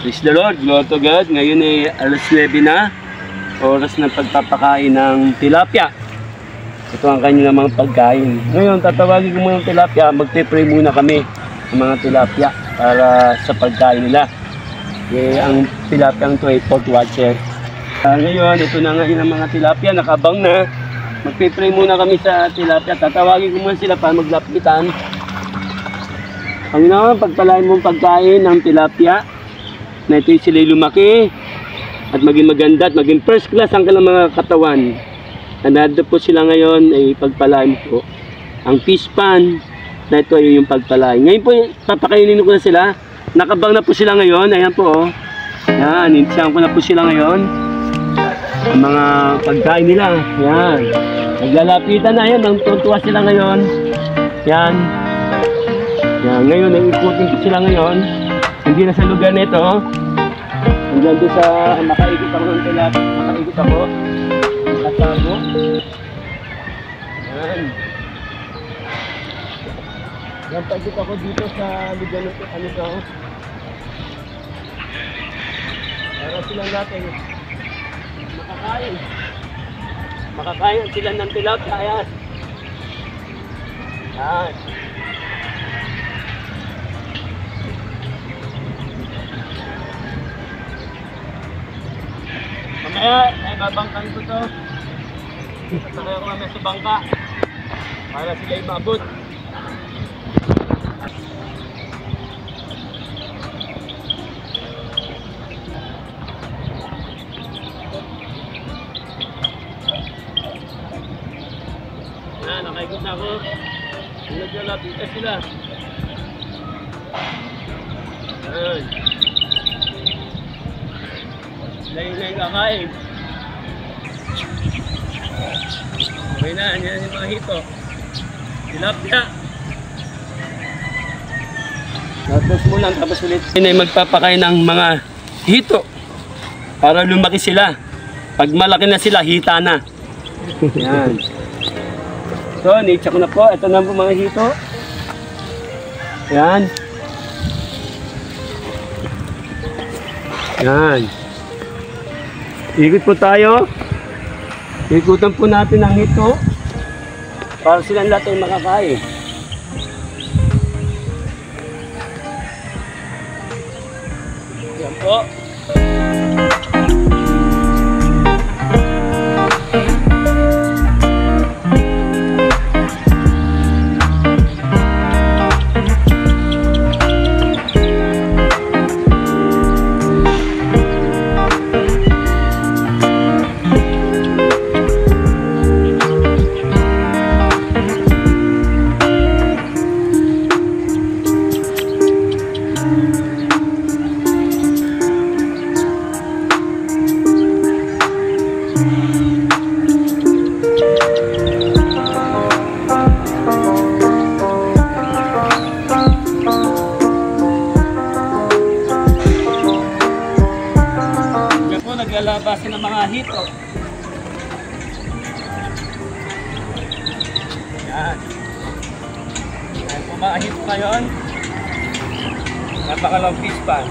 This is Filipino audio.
Praise the Lord, glory to God. Ngayon ay alas 9 na. Oras ng pagpapakain ng tilapia. Ito ang kanyang mga pagkain. Ngayon, tatawagin ko muna ng tilapia. Magpe-pray muna kami ng mga tilapia para sa pagkain nila. Ang tilapia ito ay pot watcher. Ngayon, ito na ngayon ang mga tilapia. Nakabang na. Magpe-pray muna kami sa tilapia. Tatawagin ko muna sila para maglapitan. Panginoon, pagpalain mong pagkain ng tilapia na ito'y sila'y lumaki at maging maganda at maging first class ang kanilang mga katawan. Nandito po sila ngayon ay pagpalain po. Ang fish pan na ito ay yung pagpalain. Ngayon po, papakainin ko na sila. Nakabang na po sila ngayon. Ayan po, oh. Yan, initiahan ko na po sila ngayon. Ang mga pagkain nila. Yan. Naglalapitan na. Yan, tutuwa sila ngayon. Yan. Yan, ngayon, nag-ikutin ko sila ngayon. Hindi na sa lugar nito. Hanggang doon sa makaikot ako ng tilapia. Makaikot ako. Makatago. Yan. Yan, paikot ako dito sa lugar nito. Ano ito? Para silang natin makakain. Makakain sila ng tilapia. Ayan. Yan. Mamaya, ay babangkan ko to. Sasakay ako namin sa bangka para sila mabot. Yan, nakaikot na ako. Naglalapit sila. Yan. Sila yung nagkakain. Okay na, yan yung mga hito. Tilapia. Tapos mo lang, tapos ulit. Yan ay magpapakain ng mga hito para lumaki sila. Pag malaki na sila, hita na. Yan. So, ni-check ko na po. Ito na po mga hito. Yan. Yan. Ikot po tayo. Ikutan po natin ang hito para silang lahat ay makakain. Yan po. Naglalabasan ng mga hito. Yan. Yan po mga hito ngayon. Napakalong fish pan.